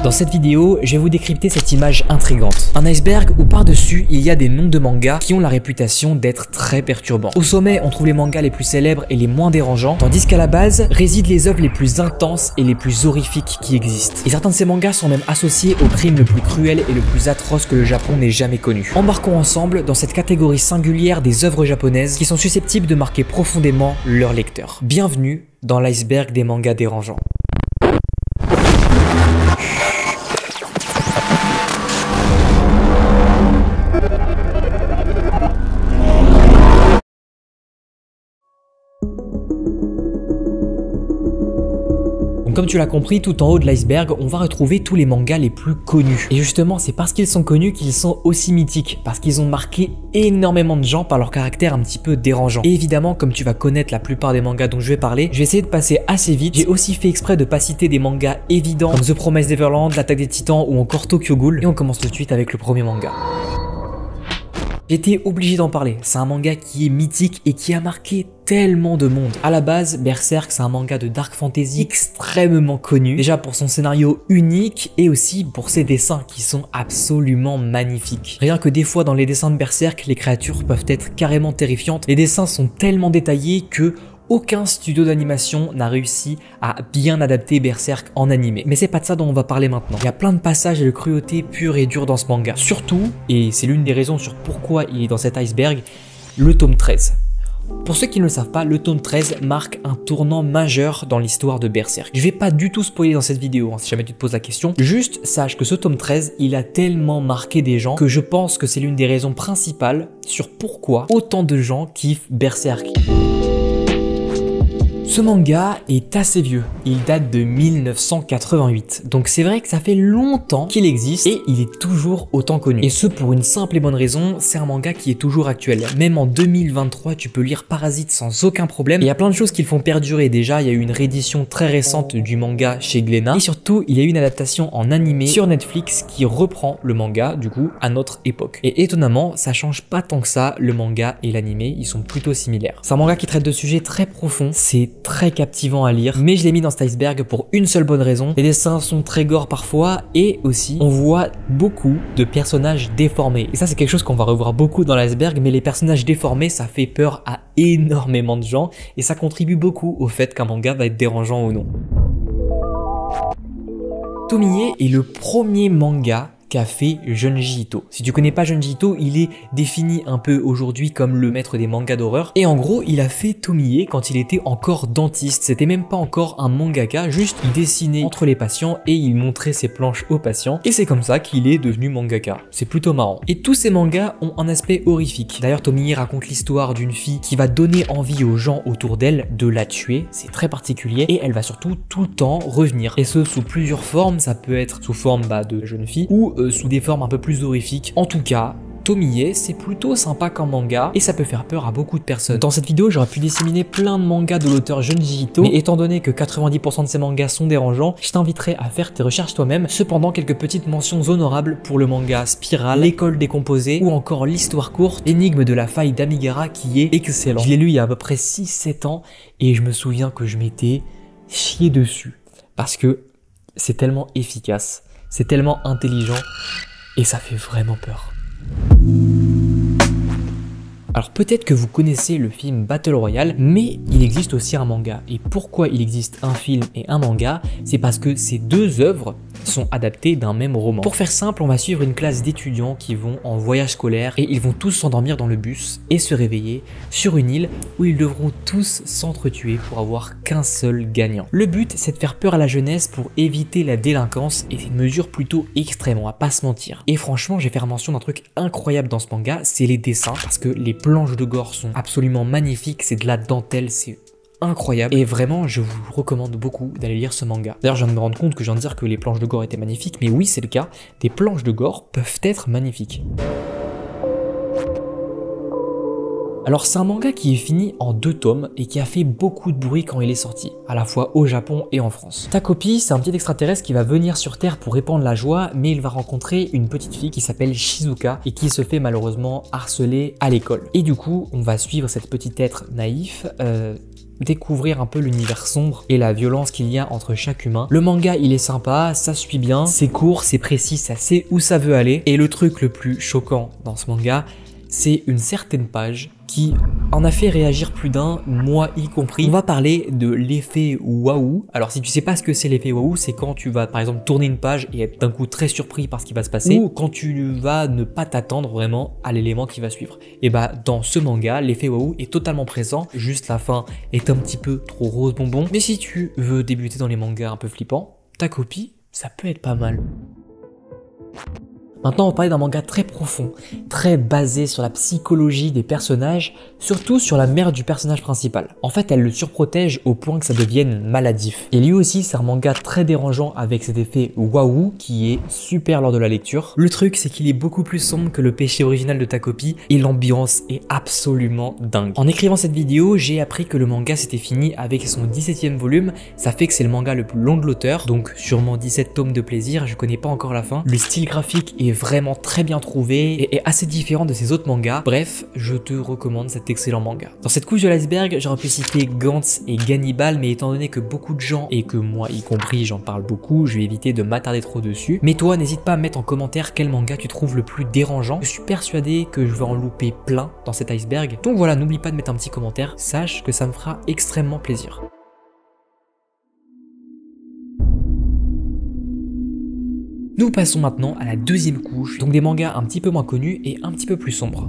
Dans cette vidéo, je vais vous décrypter cette image intrigante. Un iceberg où par-dessus, il y a des noms de mangas qui ont la réputation d'être très perturbants. Au sommet, on trouve les mangas les plus célèbres et les moins dérangeants, tandis qu'à la base, résident les œuvres les plus intenses et les plus horrifiques qui existent. Et certains de ces mangas sont même associés au crime le plus cruel et le plus atroce que le Japon n'ait jamais connu. Embarquons ensemble dans cette catégorie singulière des œuvres japonaises qui sont susceptibles de marquer profondément leurs lecteurs. Bienvenue dans l'iceberg des mangas dérangeants. Comme tu l'as compris, tout en haut de l'iceberg, on va retrouver tous les mangas les plus connus. Et justement, c'est parce qu'ils sont connus qu'ils sont aussi mythiques, parce qu'ils ont marqué énormément de gens par leur caractère un petit peu dérangeant. Et évidemment, comme tu vas connaître la plupart des mangas dont je vais parler, je vais essayer de passer assez vite. J'ai aussi fait exprès de pas citer des mangas évidents comme The Promised Neverland, L'Attaque des Titans ou encore Tokyo Ghoul. Et on commence tout de suite avec le premier manga. J'étais obligé d'en parler, c'est un manga qui est mythique et qui a marqué tellement de monde. À la base, Berserk, c'est un manga de dark fantasy extrêmement connu, déjà pour son scénario unique et aussi pour ses dessins qui sont absolument magnifiques. Rien que des fois dans les dessins de Berserk, les créatures peuvent être carrément terrifiantes. Les dessins sont tellement détaillés que aucun studio d'animation n'a réussi à bien adapter Berserk en animé. Mais c'est pas de ça dont on va parler maintenant. Il y a plein de passages de cruauté pure et dure dans ce manga. Surtout, et c'est l'une des raisons sur pourquoi il est dans cet iceberg, le tome 13. Pour ceux qui ne le savent pas, le tome 13 marque un tournant majeur dans l'histoire de Berserk. Je vais pas du tout spoiler dans cette vidéo, si jamais tu te poses la question. Juste sache que ce tome 13, il a tellement marqué des gens que je pense que c'est l'une des raisons principales sur pourquoi autant de gens kiffent Berserk. Ce manga est assez vieux, il date de 1988, donc c'est vrai que ça fait longtemps qu'il existe et il est toujours autant connu. Et ce pour une simple et bonne raison, c'est un manga qui est toujours actuel. Même en 2023, tu peux lire Parasite sans aucun problème. Il y a plein de choses qui le font perdurer. Déjà, il y a eu une réédition très récente du manga chez Glénat et surtout, il y a eu une adaptation en animé sur Netflix qui reprend le manga, du coup, à notre époque. Et étonnamment, ça change pas tant que ça, le manga et l'animé, ils sont plutôt similaires. C'est un manga qui traite de sujets très profonds, c'est très captivant à lire, mais je l'ai mis dans cet iceberg pour une seule bonne raison. Les dessins sont très gore parfois et aussi on voit beaucoup de personnages déformés. Et ça c'est quelque chose qu'on va revoir beaucoup dans l'iceberg, mais les personnages déformés ça fait peur à énormément de gens et ça contribue beaucoup au fait qu'un manga va être dérangeant ou non. Tomie est le premier manga qu'a fait Junji Ito. Si tu connais pas Junji Ito, il est défini un peu aujourd'hui comme le maître des mangas d'horreur. Et en gros, il a fait Tomie quand il était encore dentiste. C'était même pas encore un mangaka, juste il dessinait entre les patients et il montrait ses planches aux patients. Et c'est comme ça qu'il est devenu mangaka. C'est plutôt marrant. Et tous ces mangas ont un aspect horrifique. D'ailleurs, Tomie raconte l'histoire d'une fille qui va donner envie aux gens autour d'elle de la tuer. C'est très particulier. Et elle va surtout tout le temps revenir. Et ce, sous plusieurs formes. Ça peut être sous forme de jeune fille ou sous des formes un peu plus horrifiques. En tout cas, Tomie, c'est plutôt sympa comme manga et ça peut faire peur à beaucoup de personnes. Dans cette vidéo, j'aurais pu disséminer plein de mangas de l'auteur Junji Ito, mais étant donné que 90% de ces mangas sont dérangeants, je t'inviterai à faire tes recherches toi-même. Cependant, quelques petites mentions honorables pour le manga Spirale, L'école décomposée ou encore l'histoire courte, Énigme de la faille d'Amigara qui est excellent. Je l'ai lu il y a à peu près 6-7 ans et je me souviens que je m'étais chié dessus parce que c'est tellement efficace. C'est tellement intelligent et ça fait vraiment peur. Alors peut-être que vous connaissez le film Battle Royale, mais il existe aussi un manga. Et pourquoi il existe un film et un manga? C'est parce que ces deux œuvres sont adaptées d'un même roman. Pour faire simple, on va suivre une classe d'étudiants qui vont en voyage scolaire et ils vont tous s'endormir dans le bus et se réveiller sur une île où ils devront tous s'entretuer pour avoir qu'un seul gagnant. Le but, c'est de faire peur à la jeunesse pour éviter la délinquance et c'est une mesure plutôt extrême, on va pas se mentir. Et franchement, j'ai fait mention d'un truc incroyable dans ce manga, c'est les dessins parce que les planches de gore sont absolument magnifiques, c'est de la dentelle, c'est incroyable et vraiment je vous recommande beaucoup d'aller lire ce manga. D'ailleurs je viens de me rendre compte que je viens de dire que les planches de gore étaient magnifiques, mais oui c'est le cas, des planches de gore peuvent être magnifiques. Alors c'est un manga qui est fini en 2 tomes et qui a fait beaucoup de bruit quand il est sorti, à la fois au Japon et en France. Takopi, c'est un petit extraterrestre qui va venir sur Terre pour répandre la joie, mais il va rencontrer une petite fille qui s'appelle Shizuka et qui se fait malheureusement harceler à l'école. Et du coup, on va suivre cette petite être naïf découvrir un peu l'univers sombre et la violence qu'il y a entre chaque humain. Le manga il est sympa, ça suit bien, c'est court, c'est précis, ça sait où ça veut aller. Et le truc le plus choquant dans ce manga, c'est une certaine page qui en a fait réagir plus d'un, moi y compris. On va parler de l'effet waouh. Alors si tu sais pas ce que c'est l'effet waouh, c'est quand tu vas par exemple tourner une page et être d'un coup très surpris par ce qui va se passer, ou quand tu vas ne pas t'attendre vraiment à l'élément qui va suivre. Et bah dans ce manga, l'effet waouh est totalement présent, juste la fin est un petit peu trop rose bonbon. Mais si tu veux débuter dans les mangas un peu flippants, ta copie, ça peut être pas mal. Maintenant, on va parler d'un manga très profond, très basé sur la psychologie des personnages, surtout sur la mère du personnage principal. En fait, elle le surprotège au point que ça devienne maladif. Et lui aussi, c'est un manga très dérangeant avec cet effet waouh qui est super lors de la lecture. Le truc, c'est qu'il est beaucoup plus sombre que le péché original de ta copie et l'ambiance est absolument dingue. En écrivant cette vidéo, j'ai appris que le manga s'était fini avec son 17e volume. Ça fait que c'est le manga le plus long de l'auteur, donc sûrement 17 tomes de plaisir, je connais pas encore la fin. Le style graphique est vraiment très bien trouvé et est assez différent de ses autres mangas. Bref, je te recommande cet excellent manga. Dans cette couche de l'iceberg, j'aurais pu citer Gantz et Gannibal, mais étant donné que beaucoup de gens, et que moi y compris, j'en parle beaucoup, je vais éviter de m'attarder trop dessus. Mais toi, n'hésite pas à mettre en commentaire quel manga tu trouves le plus dérangeant. Je suis persuadé que je vais en louper plein dans cet iceberg. Donc voilà, n'oublie pas de mettre un petit commentaire, sache que ça me fera extrêmement plaisir. Nous passons maintenant à la deuxième couche, donc des mangas un petit peu moins connus et un petit peu plus sombres.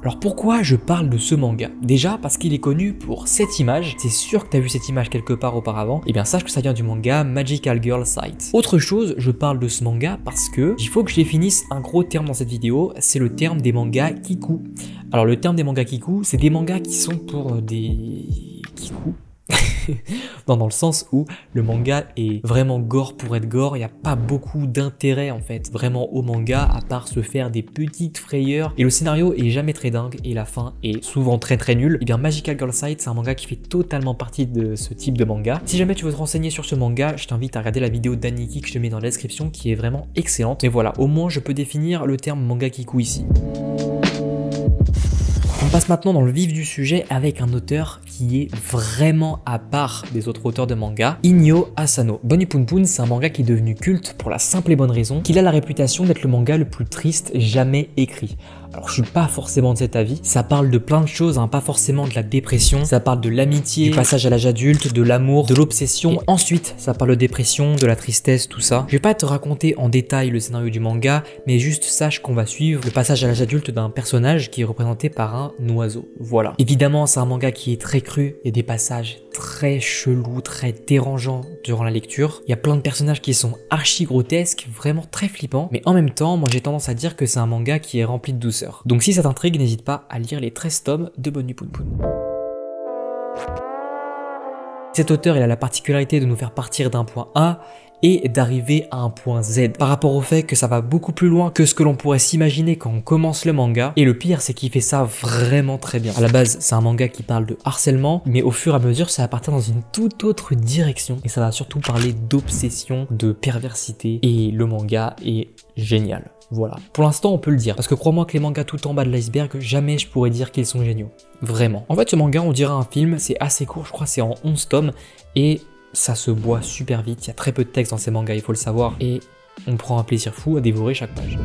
Alors pourquoi je parle de ce manga? Déjà parce qu'il est connu pour cette image, c'est sûr que tu as vu cette image quelque part auparavant, et bien sache que ça vient du manga Magical Girl Sight. Autre chose, je parle de ce manga parce que il faut que je définisse un gros terme dans cette vidéo, c'est le terme des mangas kiku. Alors le terme des mangas kiku, c'est des mangas qui sont pour des kiku. Non, dans le sens où le manga est vraiment gore pour être gore, il n'y a pas beaucoup d'intérêt en fait vraiment au manga à part se faire des petites frayeurs et le scénario est jamais très dingue et la fin est souvent très nulle. Et bien Magical Girl Sight, c'est un manga qui fait totalement partie de ce type de manga. Si jamais tu veux te renseigner sur ce manga, je t'invite à regarder la vidéo d'Aniki que je te mets dans la description qui est vraiment excellente. Mais voilà, au moins je peux définir le terme manga kiku ici. On passe maintenant dans le vif du sujet avec un auteur qui est vraiment à part des autres auteurs de manga, Inyo Asano. Bonipunpun, c'est un manga qui est devenu culte pour la simple et bonne raison qu'il a la réputation d'être le manga le plus triste jamais écrit. Alors je suis pas forcément de cet avis, ça parle de plein de choses, hein, pas forcément de la dépression, ça parle de l'amitié, du passage à l'âge adulte, de l'amour, de l'obsession, et ensuite ça parle de dépression, de la tristesse, tout ça. Je vais pas te raconter en détail le scénario du manga, mais juste sache qu'on va suivre le passage à l'âge adulte d'un personnage qui est représenté par un oiseau, voilà. Évidemment c'est un manga qui est très cru, et des passages très chelous, très dérangeants durant la lecture. Il y a plein de personnages qui sont archi grotesques, vraiment très flippants, mais en même temps, moi j'ai tendance à dire que c'est un manga qui est rempli de douceur. Donc si ça t'intrigue, n'hésite pas à lire les 13 tomes de Bonipunpun. Cet auteur, il a la particularité de nous faire partir d'un point A et d'arriver à un point Z par rapport au fait que ça va beaucoup plus loin que ce que l'on pourrait s'imaginer quand on commence le manga. Et le pire, c'est qu'il fait ça vraiment très bien. À la base, c'est un manga qui parle de harcèlement, mais au fur et à mesure, ça va partir dans une toute autre direction et ça va surtout parler d'obsession, de perversité, et le manga est génial. Voilà. Pour l'instant, on peut le dire, parce que crois-moi que les mangas tout en bas de l'iceberg, jamais je pourrais dire qu'ils sont géniaux. Vraiment. En fait, ce manga, on dirait un film, c'est assez court, je crois c'est en 11 tomes, et ça se boit super vite, il y a très peu de texte dans ces mangas, il faut le savoir, et on prend un plaisir fou à dévorer chaque page.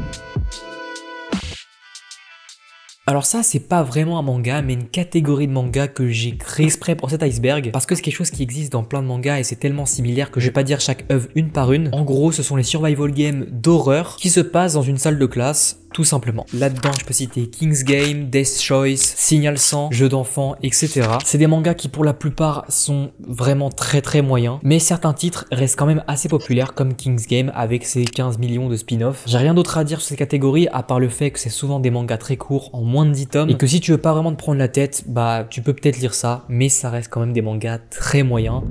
Alors ça, c'est pas vraiment un manga, mais une catégorie de manga que j'ai créé exprès pour cet iceberg, parce que c'est quelque chose qui existe dans plein de mangas et c'est tellement similaire que je vais pas dire chaque œuvre une par une. En gros, ce sont les survival games d'horreur qui se passent dans une salle de classe, tout simplement. Là-dedans, je peux citer King's Game, Death's Choice, Signal 100, Jeux d'enfants, etc. C'est des mangas qui pour la plupart sont vraiment très moyens, mais certains titres restent quand même assez populaires comme King's Game avec ses 15 millions de spin-off. J'ai rien d'autre à dire sur ces catégories à part le fait que c'est souvent des mangas très courts en moins de 10 tomes et que si tu veux pas vraiment te prendre la tête, bah tu peux peut-être lire ça, mais ça reste quand même des mangas très moyens.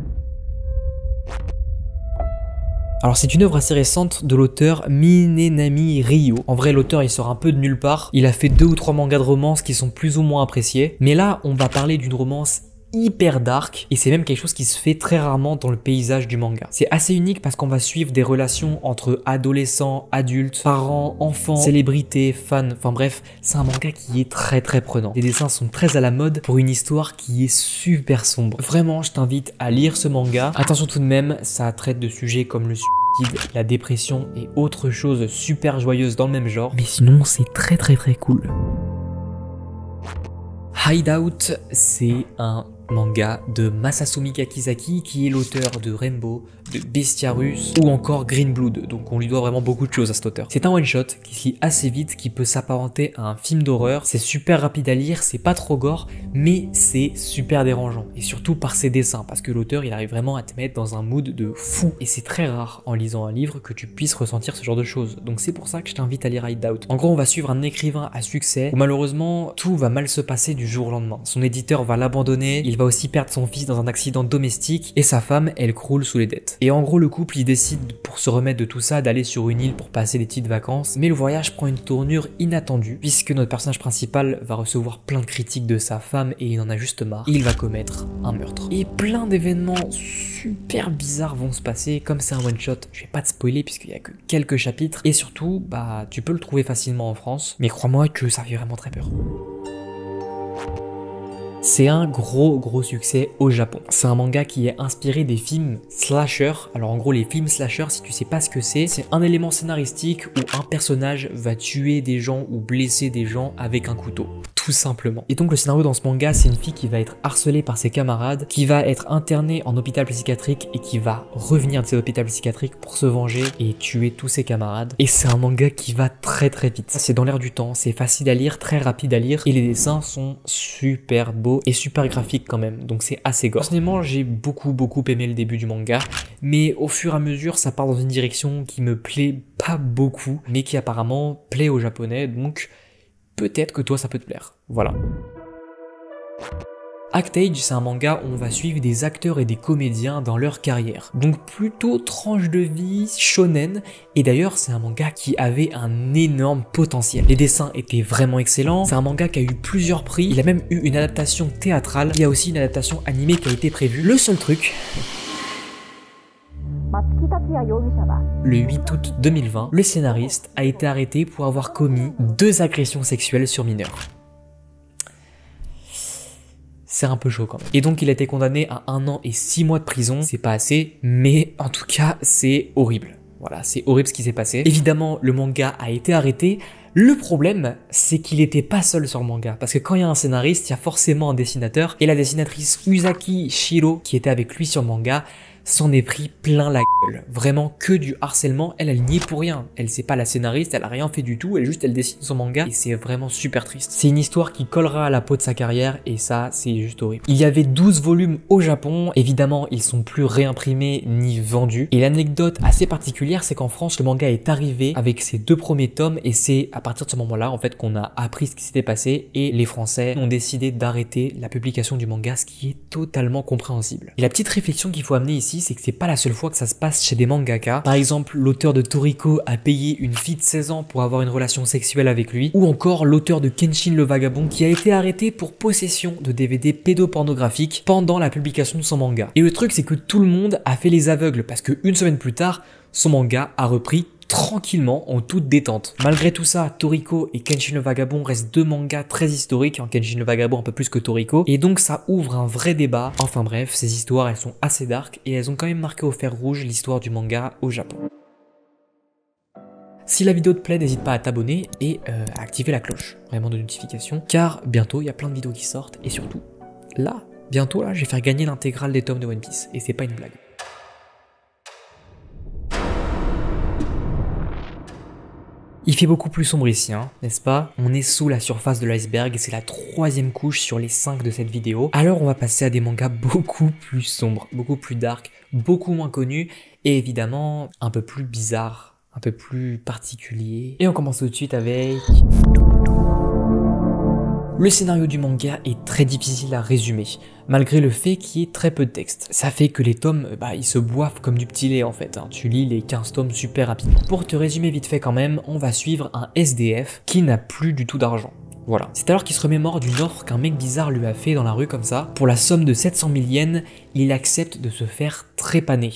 Alors c'est une œuvre assez récente de l'auteur Minenami Ryo. En vrai l'auteur il sort un peu de nulle part, il a fait 2 ou 3 mangas de romance qui sont plus ou moins appréciés, mais là on va parler d'une romance hyper dark et c'est même quelque chose qui se fait très rarement dans le paysage du manga. C'est assez unique parce qu'on va suivre des relations entre adolescents, adultes, parents, enfants, célébrités, fans, enfin bref, c'est un manga qui est très prenant. Les dessins sont très à la mode pour une histoire qui est super sombre. Vraiment, je t'invite à lire ce manga. Attention tout de même, ça traite de sujets comme le suicide, la dépression et autres choses super joyeuses dans le même genre, mais sinon c'est très cool. Hideout, c'est un manga de Masasumi Kakizaki qui est l'auteur de Rainbow, de Bestiarus ou encore Green Blood, donc on lui doit vraiment beaucoup de choses à cet auteur. C'est un one shot qui se lit assez vite, qui peut s'apparenter à un film d'horreur, c'est super rapide à lire, c'est pas trop gore, mais c'est super dérangeant, et surtout par ses dessins, parce que l'auteur il arrive vraiment à te mettre dans un mood de fou, et c'est très rare en lisant un livre que tu puisses ressentir ce genre de choses, donc c'est pour ça que je t'invite à lire Hideout. En gros on va suivre un écrivain à succès, où malheureusement tout va mal se passer du jour au lendemain. Son éditeur va l'abandonner, il va aussi perdre son fils dans un accident domestique, et sa femme elle croule sous les dettes. Et en gros le couple il décide pour se remettre de tout ça d'aller sur une île pour passer des petites vacances, mais le voyage prend une tournure inattendue puisque notre personnage principal va recevoir plein de critiques de sa femme et il en a juste marre, et il va commettre un meurtre. Et plein d'événements super bizarres vont se passer, comme c'est un one shot, je vais pas te spoiler puisqu'il y a que quelques chapitres, et surtout bah tu peux le trouver facilement en France, mais crois-moi que ça fait vraiment très peur. C'est un gros succès au Japon. C'est un manga qui est inspiré des films slasher. Alors en gros les films slasher, si tu sais pas ce que c'est un élément scénaristique où un personnage va tuer des gens ou blesser des gens avec un couteau. Tout simplement. Et donc le scénario dans ce manga, c'est une fille qui va être harcelée par ses camarades, qui va être internée en hôpital psychiatrique et qui va revenir de cet hôpital psychiatrique pour se venger et tuer tous ses camarades. Et c'est un manga qui va très vite. C'est dans l'air du temps, c'est facile à lire, très rapide à lire et les dessins sont super beaux et super graphiques quand même, donc c'est assez gore. Personnellement, j'ai beaucoup aimé le début du manga, mais au fur et à mesure, ça part dans une direction qui me plaît pas beaucoup, mais qui apparemment plaît aux japonais, donc peut-être que toi ça peut te plaire. Voilà. Actage, c'est un manga où on va suivre des acteurs et des comédiens dans leur carrière. Donc plutôt tranche de vie, shonen, et d'ailleurs c'est un manga qui avait un énorme potentiel. Les dessins étaient vraiment excellents, c'est un manga qui a eu plusieurs prix, il a même eu une adaptation théâtrale, il y a aussi une adaptation animée qui a été prévue. Le seul truc... Le 8 août 2020, le scénariste a été arrêté pour avoir commis 2 agressions sexuelles sur mineurs. C'est un peu chaud quand même. Et donc il a été condamné à 1 an et 6 mois de prison. C'est pas assez, mais en tout cas c'est horrible. Voilà, c'est horrible ce qui s'est passé. Évidemment, le manga a été arrêté. Le problème, c'est qu'il était pas seul sur le manga, parce que quand il y a un scénariste, il y a forcément un dessinateur, et la dessinatrice Usaki Shiro, qui était avec lui sur le manga, s'en est pris plein la gueule. Vraiment que du harcèlement, elle n'y est pour rien. Elle c'est pas la scénariste, elle a rien fait du tout, elle dessine son manga et c'est vraiment super triste. C'est une histoire qui collera à la peau de sa carrière et ça c'est juste horrible. Il y avait 12 volumes au Japon, évidemment ils sont plus réimprimés ni vendus. Et l'anecdote assez particulière c'est qu'en France le manga est arrivé avec ses 2 premiers tomes et c'est à partir de ce moment-là en fait qu'on a appris ce qui s'était passé et les Français ont décidé d'arrêter la publication du manga, ce qui est totalement compréhensible. Et la petite réflexion qu'il faut amener ici, c'est que c'est pas la seule fois que ça se passe chez des mangaka. Par exemple, l'auteur de Toriko a payé une fille de 16 ans pour avoir une relation sexuelle avec lui, ou encore l'auteur de Kenshin le Vagabond qui a été arrêté pour possession de DVD pédopornographiques pendant la publication de son manga. Et le truc, c'est que tout le monde a fait les aveugles parce que une semaine plus tard, son manga a repris tranquillement en toute détente. Malgré tout ça, Toriko et Kenshin le Vagabond restent 2 mangas très historiques, Kenshin le Vagabond un peu plus que Toriko, et donc ça ouvre un vrai débat. Enfin bref, ces histoires elles sont assez dark et elles ont quand même marqué au fer rouge l'histoire du manga au Japon. Si la vidéo te plaît, n'hésite pas à t'abonner et à activer la cloche vraiment de notification, car bientôt il y a plein de vidéos qui sortent et surtout là, bientôt là, je vais faire gagner l'intégrale des tomes de One Piece et c'est pas une blague. Il fait beaucoup plus sombre ici, hein, n'est-ce pas? On est sous la surface de l'iceberg et c'est la 3e couche sur les 5 de cette vidéo. Alors on va passer à des mangas beaucoup plus sombres, beaucoup plus dark, beaucoup moins connus et évidemment un peu plus bizarres, un peu plus particuliers. Et on commence tout de suite avec... Le scénario du manga est très difficile à résumer, malgré le fait qu'il y ait très peu de texte. Ça fait que les tomes, ils se boivent comme du petit lait en fait, hein. Tu lis les 15 tomes super rapidement. Pour te résumer vite fait quand même, on va suivre un SDF qui n'a plus du tout d'argent. Voilà. C'est alors qu'il se remémore d'une offre qu'un mec bizarre lui a fait dans la rue comme ça. Pour la somme de 700 000 yens, il accepte de se faire trépaner.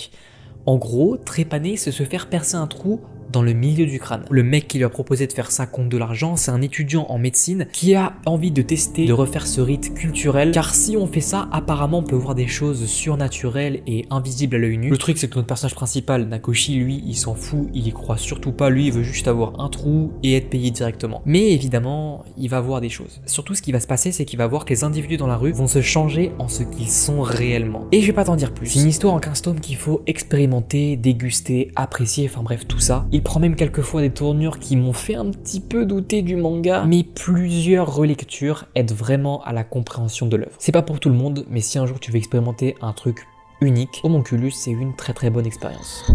En gros, trépaner, c'est se faire percer un trou dans le milieu du crâne. Le mec qui lui a proposé de faire ça contre de l'argent, c'est un étudiant en médecine qui a envie de tester, de refaire ce rite culturel, car si on fait ça, apparemment on peut voir des choses surnaturelles et invisibles à l'œil nu. Le truc c'est que notre personnage principal, Nakoshi, lui, il s'en fout, il y croit surtout pas, lui il veut juste avoir un trou et être payé directement. Mais évidemment, il va voir des choses. Surtout ce qui va se passer, c'est qu'il va voir que les individus dans la rue vont se changer en ce qu'ils sont réellement. Et je vais pas t'en dire plus. C'est une histoire en 15 tomes qu'il faut expérimenter, déguster, apprécier, enfin bref tout ça. Il prend même quelquefois des tournures qui m'ont fait un petit peu douter du manga, mais plusieurs relectures aident vraiment à la compréhension de l'œuvre. C'est pas pour tout le monde, mais si un jour tu veux expérimenter un truc unique, Homunculus c'est une très bonne expérience.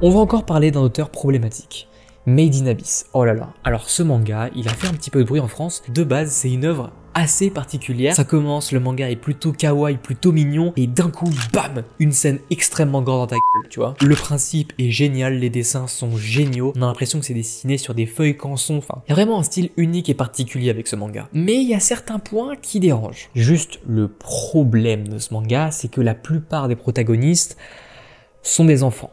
On va encore parler d'un auteur problématique. Made in Abyss. Oh là là. Alors ce manga, il a fait un petit peu de bruit en France. De base, c'est une œuvre assez particulière. Ça commence, le manga est plutôt kawaii, plutôt mignon, et d'un coup, bam, une scène extrêmement gore dans ta gueule, tu vois. Le principe est génial, les dessins sont géniaux. On a l'impression que c'est dessiné sur des feuilles canson. Enfin, il y a vraiment un style unique et particulier avec ce manga. Mais il y a certains points qui dérangent. Juste le problème de ce manga, c'est que la plupart des protagonistes sont des enfants.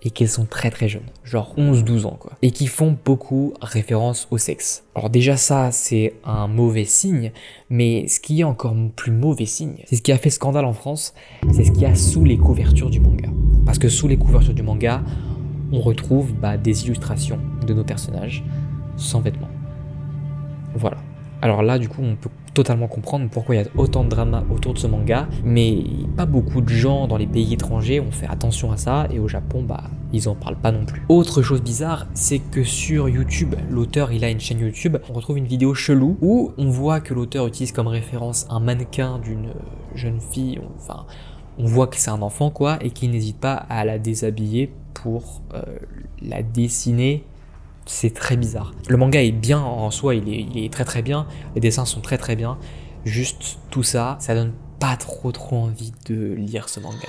Et qu'elles sont très jeunes, genre 11-12 ans quoi, et qui font beaucoup référence au sexe. Alors déjà ça, c'est un mauvais signe, mais ce qui est encore plus mauvais signe, c'est ce qui a fait scandale en France, c'est ce qu'il y a sous les couvertures du manga. Parce que sous les couvertures du manga, on retrouve des illustrations de nos personnages sans vêtements. Voilà. Alors là, du coup, on peut totalement comprendre pourquoi il y a autant de drama autour de ce manga, mais pas beaucoup de gens dans les pays étrangers ont fait attention à ça, et au Japon, ils en parlent pas non plus. Autre chose bizarre, c'est que sur YouTube, l'auteur, il a une chaîne YouTube, on retrouve une vidéo chelou où on voit que l'auteur utilise comme référence un mannequin d'une jeune fille, enfin, on voit que c'est un enfant quoi, et qu'il n'hésite pas à la déshabiller pour la dessiner. C'est très bizarre. Le manga est bien en soi, il est très bien, les dessins sont très bien, juste tout ça, ça donne pas trop envie de lire ce manga.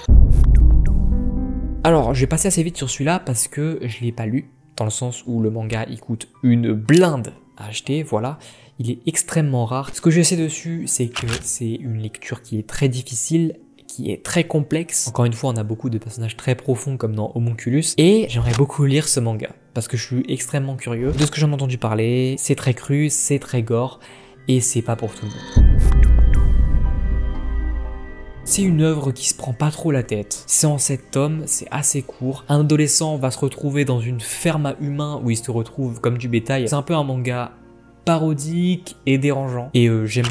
Alors, je vais passer assez vite sur celui-là parce que je l'ai pas lu, dans le sens où le manga il coûte une blinde à acheter, voilà. Il est extrêmement rare. Ce que je sais dessus, c'est que c'est une lecture qui est très difficile, qui est très complexe. Encore une fois, on a beaucoup de personnages très profonds comme dans Homunculus, et j'aimerais beaucoup lire ce manga parce que je suis extrêmement curieux. De ce que j'en ai entendu parler, c'est très cru, c'est très gore, et c'est pas pour tout le monde. C'est une œuvre qui se prend pas trop la tête. C'est en 7 tomes, c'est assez court. Un adolescent va se retrouver dans une ferme à humains où il se retrouve comme du bétail. C'est un peu un manga parodique et dérangeant. Et j'aime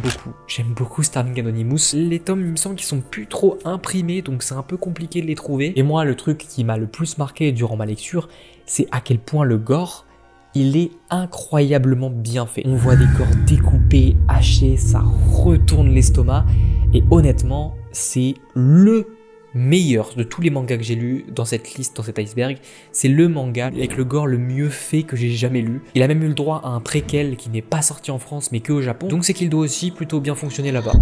beaucoup Starving Anonymous. Les tomes, il me semble qu'ils sont plus trop imprimés, donc c'est un peu compliqué de les trouver. Et moi, le truc qui m'a le plus marqué durant ma lecture, c'est à quel point le gore, il est incroyablement bien fait. On voit des corps découpés, hachés, ça retourne l'estomac. Et honnêtement, c'est le meilleur de tous les mangas que j'ai lus dans cette liste, dans cet iceberg. C'est le manga avec le gore le mieux fait que j'ai jamais lu. Il a même eu le droit à un préquel qui n'est pas sorti en France mais que au Japon. Donc c'est qu'il doit aussi plutôt bien fonctionner là-bas.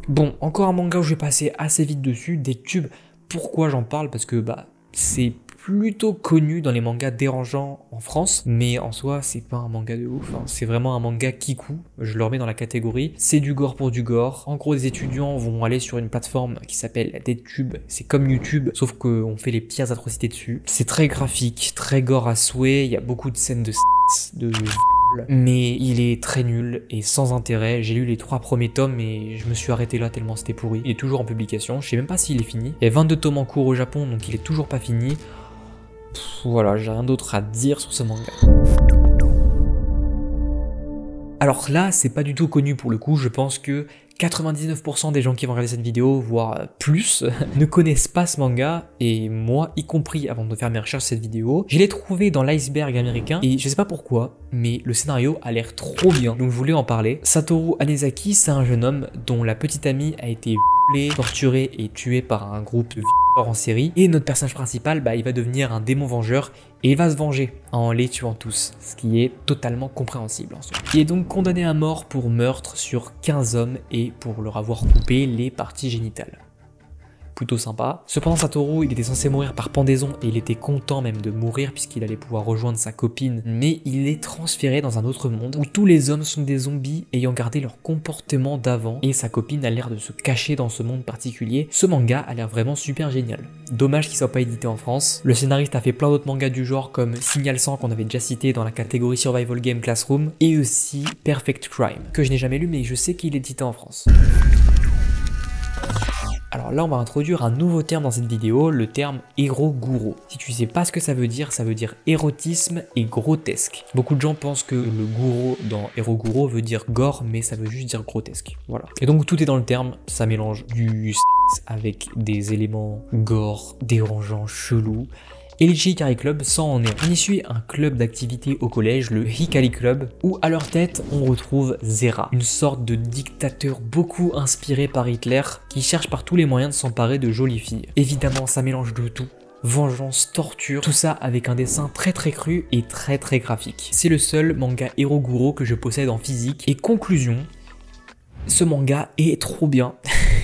Bon, encore un manga où je vais passer assez vite dessus, des tubes. Pourquoi j'en parle? Parce que c'est plutôt connu dans les mangas dérangeants en France, mais en soi c'est pas un manga de ouf, hein. C'est vraiment un manga kikou, je le remets dans la catégorie, c'est du gore pour du gore. En gros, des étudiants vont aller sur une plateforme qui s'appelle DeadTube, c'est comme YouTube, sauf qu'on fait les pires atrocités dessus. C'est très graphique, très gore à souhait, il y a beaucoup de scènes de mais il est très nul et sans intérêt. J'ai lu les 3 premiers tomes et je me suis arrêté là tellement c'était pourri. Il est toujours en publication, je sais même pas s'il est fini. Il y a 22 tomes en cours au Japon, donc il est toujours pas fini. Voilà, j'ai rien d'autre à dire sur ce manga. Alors là, c'est pas du tout connu pour le coup, je pense que 99% des gens qui vont regarder cette vidéo, voire plus, ne connaissent pas ce manga, et moi y compris avant de faire mes recherches sur cette vidéo. Je l'ai trouvé dans l'iceberg américain, et je sais pas pourquoi, mais le scénario a l'air trop bien, donc je voulais en parler. Satoru Hanezaki, c'est un jeune homme dont la petite amie a été violée, torturée et tuée par un groupe de en série, et notre personnage principal, il va devenir un démon vengeur, et il va se venger en les tuant tous, ce qui est totalement compréhensible en soi. Il est donc condamné à mort pour meurtre sur 15 hommes et pour leur avoir coupé les parties génitales. plutôt sympa. Cependant Satoru, il était censé mourir par pendaison et il était content même de mourir puisqu'il allait pouvoir rejoindre sa copine, mais il est transféré dans un autre monde où tous les hommes sont des zombies ayant gardé leur comportement d'avant et sa copine a l'air de se cacher dans ce monde particulier. Ce manga a l'air vraiment super génial. Dommage qu'il soit pas édité en France. Le scénariste a fait plein d'autres mangas du genre comme Signal 100 qu'on avait déjà cité dans la catégorie Survival Game Classroom et aussi Perfect Crime que je n'ai jamais lu mais je sais qu'il est édité en France. Alors là on va introduire un nouveau terme dans cette vidéo, le terme Eroguro. Si tu sais pas ce que ça veut dire érotisme et grotesque. Beaucoup de gens pensent que le guro dans Eroguro veut dire gore mais ça veut juste dire grotesque. Voilà. Et donc tout est dans le terme, ça mélange du avec des éléments gore, dérangeants, chelous. Et les Hikari Club, ça en est. On y suit un club d'activité au collège, le Hikari Club, où à leur tête, on retrouve Zera, une sorte de dictateur beaucoup inspiré par Hitler, qui cherche par tous les moyens de s'emparer de jolies filles. Évidemment, ça mélange de tout. Vengeance, torture, tout ça avec un dessin très cru et très graphique. C'est le seul manga Eroguro que je possède en physique. Et conclusion, ce manga est trop bien.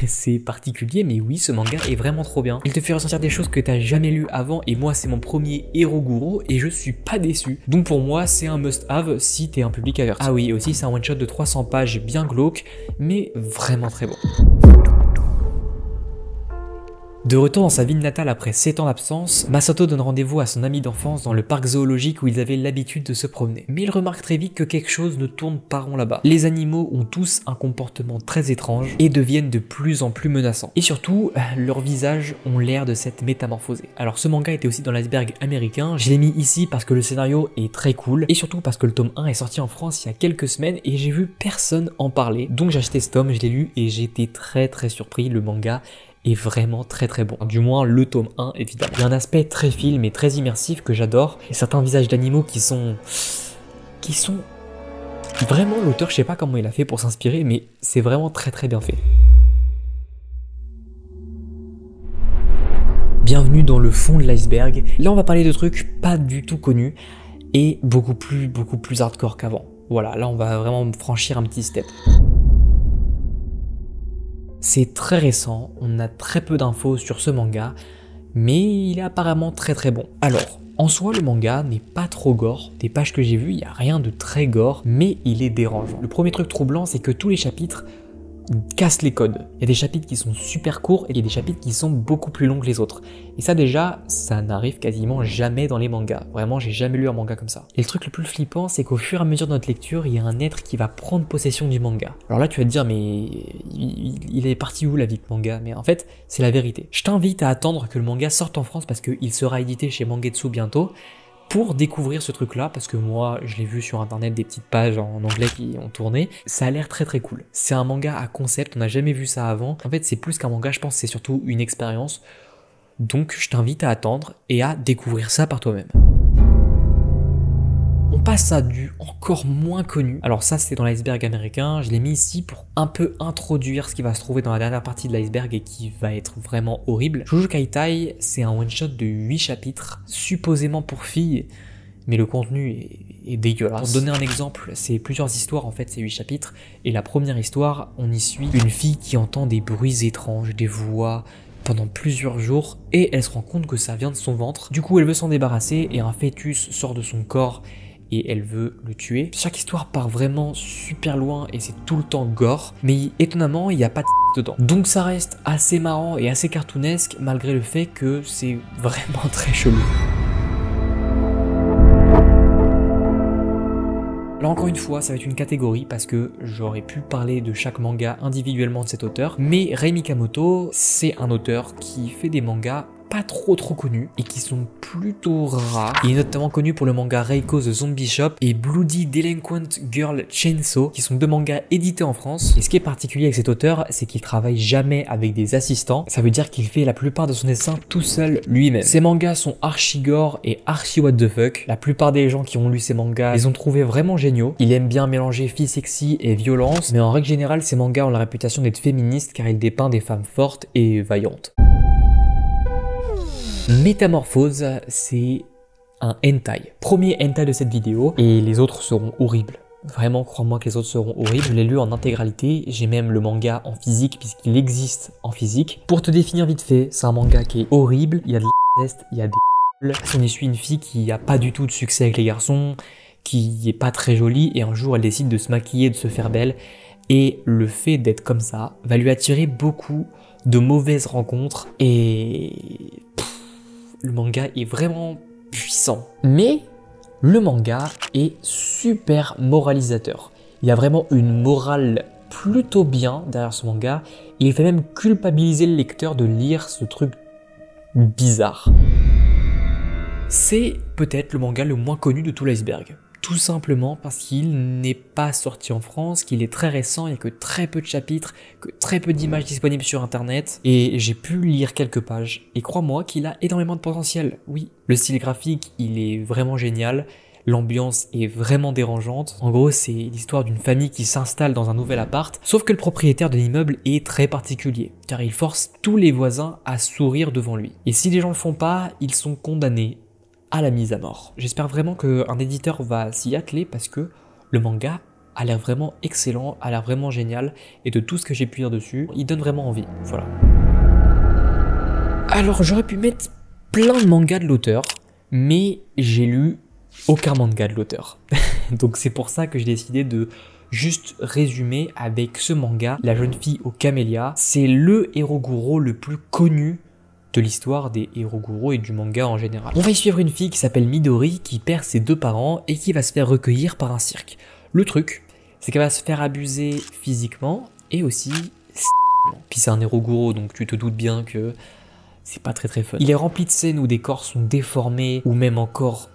C'est particulier mais oui ce manga est vraiment trop bien. Il te fait ressentir des choses que t'as jamais lues avant et moi c'est mon premier Eroguro et je suis pas déçu. Donc pour moi c'est un must have si t'es un public averti. Ah oui aussi c'est un one shot de 300 pages bien glauque mais vraiment très bon. De retour dans sa ville natale après 7 ans d'absence, Masato donne rendez-vous à son ami d'enfance dans le parc zoologique où ils avaient l'habitude de se promener. Mais il remarque très vite que quelque chose ne tourne pas rond là-bas. Les animaux ont tous un comportement très étrange et deviennent de plus en plus menaçants. Et surtout, leurs visages ont l'air de s'être métamorphosés. Alors ce manga était aussi dans l'iceberg américain, je l'ai mis ici parce que le scénario est très cool et surtout parce que le tome 1 est sorti en France il y a quelques semaines et j'ai vu personne en parler. Donc j'ai acheté ce tome, je l'ai lu et j'ai été très surpris, le manga est vraiment très bon. Du moins le tome 1 évidemment. Il y a un aspect très film et très immersif que j'adore. Et certains visages d'animaux qui sont vraiment l'auteur, je sais pas comment il a fait pour s'inspirer, mais c'est vraiment très bien fait. Bienvenue dans le fond de l'iceberg. Là on va parler de trucs pas du tout connus et beaucoup plus hardcore qu'avant. Voilà, là on va vraiment franchir un petit step. C'est très récent, on a très peu d'infos sur ce manga, mais il est apparemment très bon. Alors, en soi, le manga n'est pas trop gore. Des pages que j'ai vues, il n'y a rien de très gore, mais il est dérangeant. Le premier truc troublant, c'est que tous les chapitres cassent les codes. Il y a des chapitres qui sont super courts et il y a des chapitres qui sont beaucoup plus longs que les autres. Et ça déjà, ça n'arrive quasiment jamais dans les mangas. Vraiment, j'ai jamais lu un manga comme ça. Et le truc le plus flippant, c'est qu'au fur et à mesure de notre lecture, il y a un être qui va prendre possession du manga. Alors là, tu vas te dire, mais il est parti où la vie de manga? Mais en fait, c'est la vérité. Je t'invite à attendre que le manga sorte en France parce qu'il sera édité chez Mangetsu bientôt, pour découvrir ce truc là, parce que moi je l'ai vu sur internet, des petites pages en anglais qui ont tourné, ça a l'air très cool. C'est un manga à concept, on n'a jamais vu ça avant. En fait c'est plus qu'un manga, je pense que c'est surtout une expérience. Donc je t'invite à attendre et à découvrir ça par toi-même. On passe à du encore moins connu. Alors ça c'était dans l'iceberg américain, je l'ai mis ici pour un peu introduire ce qui va se trouver dans la dernière partie de l'iceberg et qui va être vraiment horrible. Jojo Kaitai, c'est un one shot de 8 chapitres, supposément pour filles, mais le contenu est dégueulasse. Pour donner un exemple, c'est plusieurs histoires en fait, c'est 8 chapitres, et la première histoire, on y suit une fille qui entend des bruits étranges, des voix, pendant plusieurs jours, et elle se rend compte que ça vient de son ventre. Du coup elle veut s'en débarrasser et un fœtus sort de son corps et elle veut le tuer. Chaque histoire part vraiment super loin et c'est tout le temps gore, mais étonnamment il n'y a pas de dedans. Donc ça reste assez marrant et assez cartoonesque malgré le fait que c'est vraiment très chelou. Là encore une fois, ça va être une catégorie parce que j'aurais pu parler de chaque manga individuellement de cet auteur, mais Rei Mikamoto, c'est un auteur qui fait des mangas pas trop connus et qui sont plutôt rares. Il est notamment connu pour le manga Reiko the Zombie Shop et Bloody Delinquent Girl Chainsaw, qui sont deux mangas édités en France. Et ce qui est particulier avec cet auteur, c'est qu'il travaille jamais avec des assistants. Ça veut dire qu'il fait la plupart de son dessin tout seul lui-même. Ses mangas sont archi gore et archi what the fuck. La plupart des gens qui ont lu ses mangas les ont trouvés vraiment géniaux. Il aime bien mélanger filles sexy et violence, mais en règle générale, ses mangas ont la réputation d'être féministes car il dépeint des femmes fortes et vaillantes. Métamorphose, c'est un hentai. Premier hentai de cette vidéo et les autres seront horribles. Vraiment, crois-moi que les autres seront horribles. Je l'ai lu en intégralité. J'ai même le manga en physique puisqu'il existe en physique. Pour te définir vite fait, c'est un manga qui est horrible. Il y a de l'inceste, il y a des... On suit une fille qui a pas du tout de succès avec les garçons, qui est pas très jolie et un jour elle décide de se maquiller, de se faire belle. Et le fait d'être comme ça va lui attirer beaucoup de mauvaises rencontres et le manga est vraiment puissant. Mais le manga est super moralisateur. Il y a vraiment une morale plutôt bien derrière ce manga. Et il fait même culpabiliser le lecteur de lire ce truc bizarre. C'est peut-être le manga le moins connu de tout l'iceberg. Tout simplement parce qu'il n'est pas sorti en France, qu'il est très récent, il n'y a que très peu de chapitres, que très peu d'images disponibles sur internet. Et j'ai pu lire quelques pages. Et crois-moi qu'il a énormément de potentiel. Oui, le style graphique, il est vraiment génial. L'ambiance est vraiment dérangeante. En gros, c'est l'histoire d'une famille qui s'installe dans un nouvel appart, sauf que le propriétaire de l'immeuble est très particulier, car il force tous les voisins à sourire devant lui. Et si les gens le font pas, ils sont condamnés à la mise à mort. J'espère vraiment qu'un éditeur va s'y atteler parce que le manga a l'air vraiment excellent, a l'air vraiment génial, et de tout ce que j'ai pu lire dessus, il donne vraiment envie. Voilà. Alors, j'aurais pu mettre plein de mangas de l'auteur, mais j'ai lu aucun manga de l'auteur. Donc c'est pour ça que j'ai décidé de juste résumer avec ce manga, La jeune fille aux camélias. C'est le Eroguro le plus connu de l'histoire des Eroguro et du manga en général. On va y suivre une fille qui s'appelle Midori, qui perd ses deux parents et qui va se faire recueillir par un cirque. Le truc, c'est qu'elle va se faire abuser physiquement et aussi sexuellement. Puis c'est un Eroguro, donc tu te doutes bien que c'est pas très fun. Il est rempli de scènes où des corps sont déformés ou même encore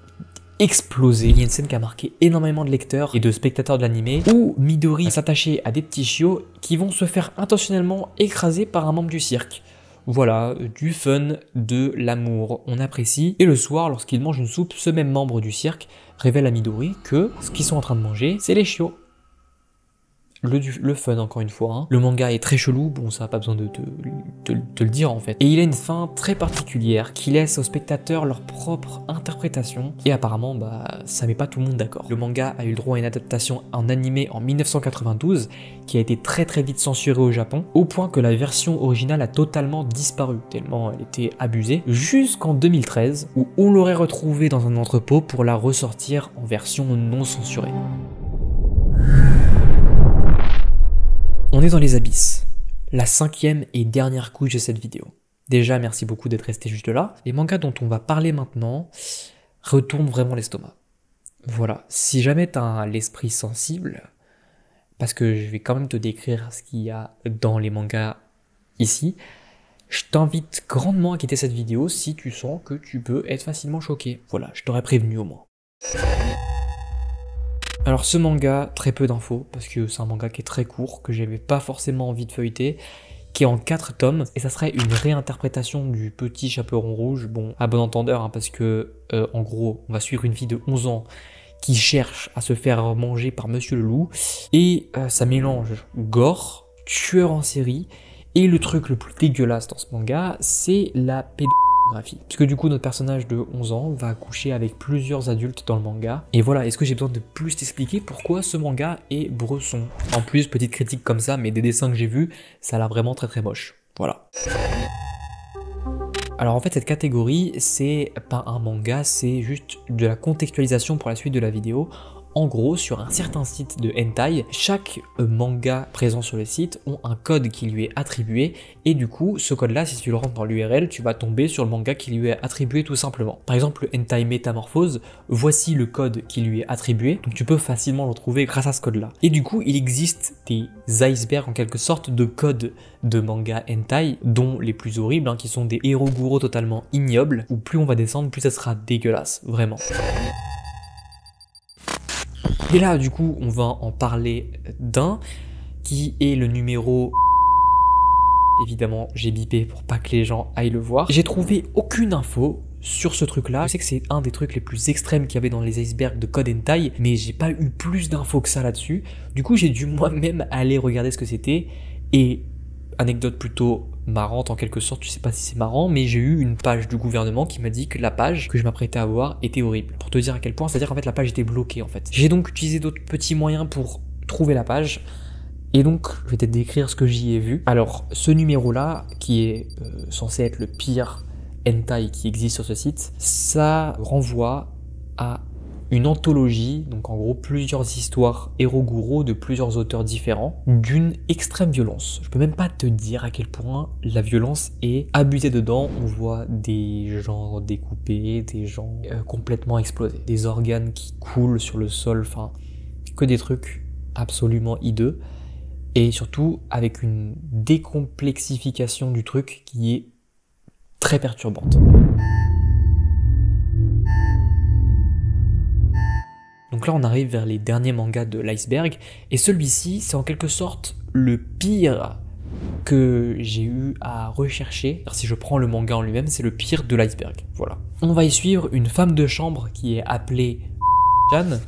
explosés. Il y a une scène qui a marqué énormément de lecteurs et de spectateurs de l'anime où Midori va s'attacher à des petits chiots qui vont se faire intentionnellement écraser par un membre du cirque. Voilà, du fun, de l'amour, on apprécie. Et le soir, lorsqu'il mange une soupe, ce même membre du cirque révèle à Midori que ce qu'ils sont en train de manger, c'est les chiots. Le fun, encore une fois. Hein. Le manga est très chelou, bon, ça n'a pas besoin de le dire en fait. Et il a une fin très particulière qui laisse aux spectateurs leur propre interprétation. Et apparemment, ça met pas tout le monde d'accord. Le manga a eu le droit à une adaptation en animé en 1992, qui a été très vite censurée au Japon, au point que la version originale a totalement disparu, tellement elle était abusée, jusqu'en 2013, où on l'aurait retrouvée dans un entrepôt pour la ressortir en version non censurée. On est dans les abysses, la 5e et dernière couche de cette vidéo. Déjà, merci beaucoup d'être resté juste là. Les mangas dont on va parler maintenant retournent vraiment l'estomac. Voilà, si jamais tu as l'esprit sensible, parce que je vais quand même te décrire ce qu'il y a dans les mangas ici, je t'invite grandement à quitter cette vidéo si tu sens que tu peux être facilement choqué. Voilà, je t'aurais prévenu au moins. Alors ce manga, très peu d'infos, parce que c'est un manga qui est très court, que j'avais pas forcément envie de feuilleter, qui est en 4 tomes, et ça serait une réinterprétation du Petit Chaperon Rouge, bon, à bon entendeur, hein, parce que, en gros, on va suivre une fille de 11 ans qui cherche à se faire manger par Monsieur le Loup, et ça mélange gore, tueur en série, et le truc le plus dégueulasse dans ce manga, c'est la pédographie. Parce que du coup, notre personnage de 11 ans va coucher avec plusieurs adultes dans le manga. Et voilà, est-ce que j'ai besoin de plus t'expliquer pourquoi ce manga est bresson? En plus, petite critique comme ça, mais des dessins que j'ai vus, ça a l'air vraiment très moche. Voilà. Alors en fait, cette catégorie, c'est pas un manga, c'est juste de la contextualisation pour la suite de la vidéo. En gros, sur un certain site de hentai, chaque manga présent sur le site ont un code qui lui est attribué et du coup, ce code-là, si tu le rentres dans l'URL, tu vas tomber sur le manga qui lui est attribué tout simplement. Par exemple, le hentai Métamorphose, voici le code qui lui est attribué, donc tu peux facilement le retrouver grâce à ce code-là. Et du coup, il existe des icebergs en quelque sorte de codes de manga hentai, dont les plus horribles, hein, qui sont des Eroguro totalement ignobles, où plus on va descendre, plus ça sera dégueulasse, vraiment. Et là, du coup, on va en parler d'un qui est le numéro... Évidemment, j'ai bipé pour pas que les gens aillent le voir. J'ai trouvé aucune info sur ce truc-là. Je sais que c'est un des trucs les plus extrêmes qu'il y avait dans les icebergs de code hentai, mais j'ai pas eu plus d'infos que ça là-dessus. Du coup, j'ai dû moi-même aller regarder ce que c'était. Et anecdote plutôt marrante en quelque sorte, je sais pas si c'est marrant, mais j'ai eu une page du gouvernement qui m'a dit que la page que je m'apprêtais à voir était horrible. Pour te dire à quel point, c'est-à-dire qu'en fait la page était bloquée en fait. J'ai donc utilisé d'autres petits moyens pour trouver la page. Et donc, je vais te décrire ce que j'y ai vu. Alors, ce numéro-là, qui est censé être le pire hentai qui existe sur ce site, ça renvoie à une anthologie, donc en gros plusieurs histoires Eroguro de plusieurs auteurs différents, d'une extrême violence. Je peux même pas te dire à quel point la violence est abusée dedans. On voit des gens découpés, des gens complètement explosés, des organes qui coulent sur le sol, enfin, que des trucs absolument hideux. Et surtout avec une décomplexification du truc qui est très perturbante. Donc là on arrive vers les derniers mangas de l'iceberg, et celui-ci c'est en quelque sorte le pire que j'ai eu à rechercher. Alors, si je prends le manga en lui-même, c'est le pire de l'iceberg, voilà. On va y suivre une femme de chambre qui est appelée Chan.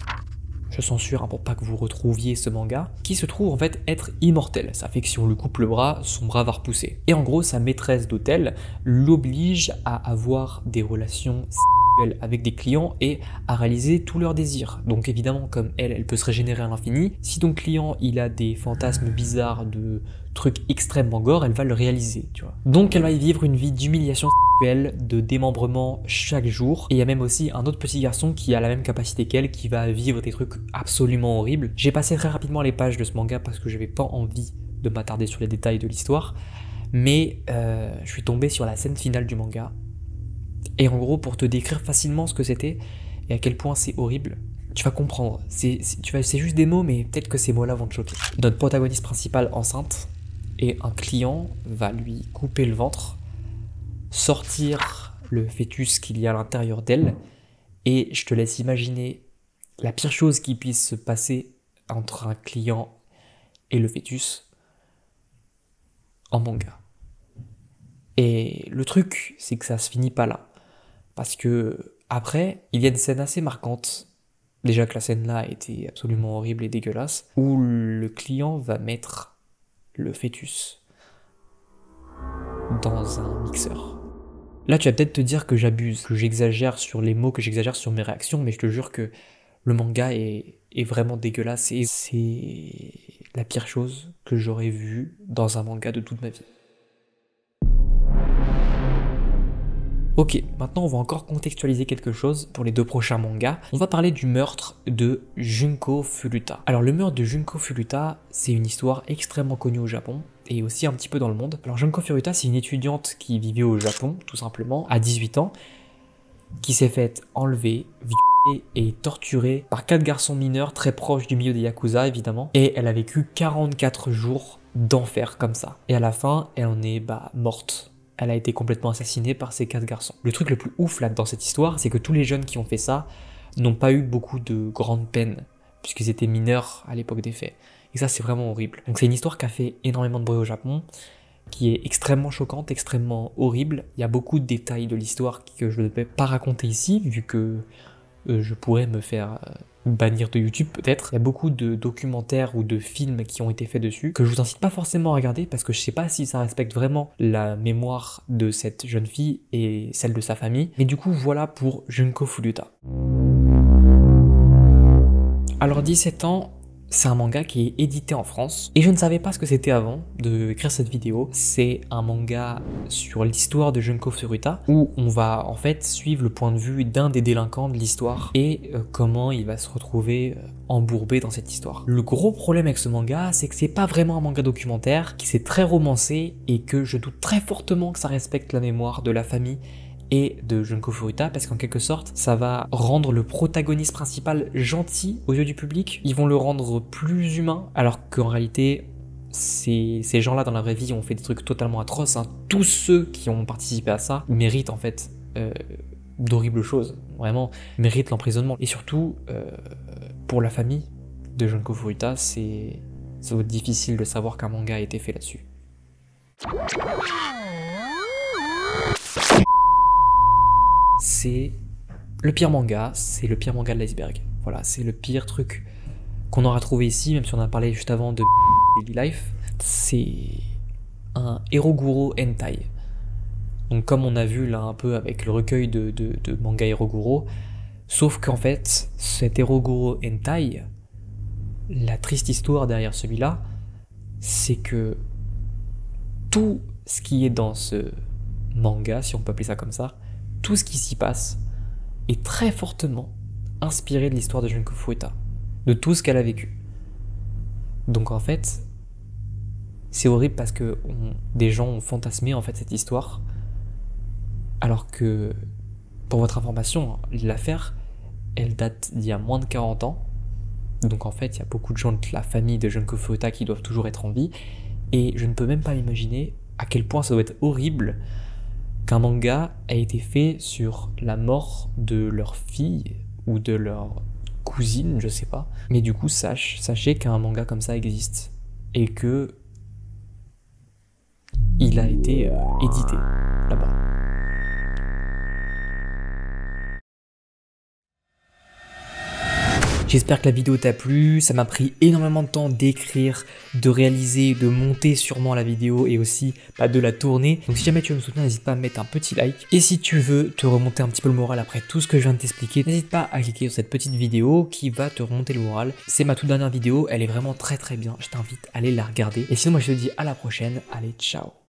Je censure hein, pour pas que vous retrouviez ce manga, qui se trouve en fait être immortel. Ça fait que si on lui coupe le bras, son bras va repousser. Et en gros, sa maîtresse d'hôtel l'oblige à avoir des relations sexuelles avec des clients et à réaliser tous leurs désirs. Donc évidemment, comme elle peut se régénérer à l'infini, si ton client il a des fantasmes bizarres de trucs extrêmement gore, elle va le réaliser, tu vois. Donc elle va y vivre une vie d'humiliation sexuelle, de démembrement chaque jour. Et il y a même aussi un autre petit garçon qui a la même capacité qu'elle, qui va vivre des trucs absolument horribles. J'ai passé très rapidement les pages de ce manga parce que j'avais pas envie de m'attarder sur les détails de l'histoire. Mais je suis tombé sur la scène finale du manga. Et en gros, pour te décrire facilement ce que c'était et à quel point c'est horrible, tu vas comprendre. C'est juste des mots, mais peut-être que ces mots-là vont te choquer. Notre protagoniste principale enceinte, et un client va lui couper le ventre, sortir le fœtus qu'il y a à l'intérieur d'elle, et je te laisse imaginer la pire chose qui puisse se passer entre un client et le fœtus en manga. Et le truc, c'est que ça se finit pas là. Parce que après, il y a une scène assez marquante, déjà que la scène là était absolument horrible et dégueulasse, où le client va mettre le fœtus dans un mixeur. Là, tu vas peut-être te dire que j'abuse, que j'exagère sur les mots, que j'exagère sur mes réactions, mais je te jure que le manga est vraiment dégueulasse et c'est la pire chose que j'aurais vue dans un manga de toute ma vie. Ok, maintenant on va encore contextualiser quelque chose pour les deux prochains mangas. On va parler du meurtre de Junko Furuta. Alors le meurtre de Junko Furuta, c'est une histoire extrêmement connue au Japon et aussi un petit peu dans le monde. Alors Junko Furuta, c'est une étudiante qui vivait au Japon, tout simplement, à 18 ans, qui s'est faite enlever, violer et torturée par 4 garçons mineurs très proches du milieu des Yakuza, évidemment. Et elle a vécu 44 jours d'enfer comme ça. Et à la fin, elle en est morte. Elle a été complètement assassinée par ces 4 garçons. Le truc le plus ouf là dans cette histoire, c'est que tous les jeunes qui ont fait ça n'ont pas eu beaucoup de grandes peines, puisqu'ils étaient mineurs à l'époque des faits. Et ça, c'est vraiment horrible. Donc c'est une histoire qui a fait énormément de bruit au Japon, qui est extrêmement choquante, extrêmement horrible. Il y a beaucoup de détails de l'histoire que je ne vais pas raconter ici, vu que je pourrais me faire bannir de YouTube peut-être. Il y a beaucoup de documentaires ou de films qui ont été faits dessus, que je vous incite pas forcément à regarder, parce que je sais pas si ça respecte vraiment la mémoire de cette jeune fille et celle de sa famille. Mais du coup, voilà pour Junko Furuta. Alors 17 ans, c'est un manga qui est édité en France et je ne savais pas ce que c'était avant de écrire cette vidéo. C'est un manga sur l'histoire de Junko Furuta où on va en fait suivre le point de vue d'un des délinquants de l'histoire et comment il va se retrouver embourbé dans cette histoire. Le gros problème avec ce manga, c'est que c'est pas vraiment un manga documentaire, qui c'est très romancé et que je doute très fortement que ça respecte la mémoire de la famille et de Junko Furuta, parce qu'en quelque sorte, ça va rendre le protagoniste principal gentil aux yeux du public. Ils vont le rendre plus humain, alors qu'en réalité, ces gens-là dans la vraie vie ont fait des trucs totalement atroces. Hein. Tous ceux qui ont participé à ça méritent en fait d'horribles choses. Vraiment, méritent l'emprisonnement. Et surtout, pour la famille de Junko Furuta, ça va être difficile de savoir qu'un manga a été fait là-dessus. C'est le pire manga, c'est le pire manga de l'iceberg. Voilà, c'est le pire truc qu'on aura trouvé ici, même si on a parlé juste avant de Daily Life. C'est un Eroguro Hentai. Donc comme on a vu là un peu avec le recueil de manga Eroguro, sauf qu'en fait, cet Eroguro Hentai, la triste histoire derrière celui-là, c'est que tout ce qui est dans ce manga, si on peut appeler ça comme ça, tout ce qui s'y passe est très fortement inspiré de l'histoire de Junko Furuta, de tout ce qu'elle a vécu. Donc en fait, c'est horrible parce que des gens ont fantasmé en fait cette histoire, alors que, pour votre information, l'affaire, elle date d'il y a moins de 40 ans. Donc en fait, il y a beaucoup de gens de la famille de Junko Furuta qui doivent toujours être en vie, et je ne peux même pas m'imaginer à quel point ça doit être horrible qu'un manga a été fait sur la mort de leur fille ou de leur cousine, je sais pas. Mais du coup, sachez qu'un manga comme ça existe et que il a été édité là-bas. J'espère que la vidéo t'a plu, ça m'a pris énormément de temps d'écrire, de réaliser, de monter sûrement la vidéo et aussi de la tourner. Donc si jamais tu veux me soutenir, n'hésite pas à mettre un petit like. Et si tu veux te remonter un petit peu le moral après tout ce que je viens de t'expliquer, n'hésite pas à cliquer sur cette petite vidéo qui va te remonter le moral. C'est ma toute dernière vidéo, elle est vraiment très bien, je t'invite à aller la regarder. Et sinon moi je te dis à la prochaine, allez ciao.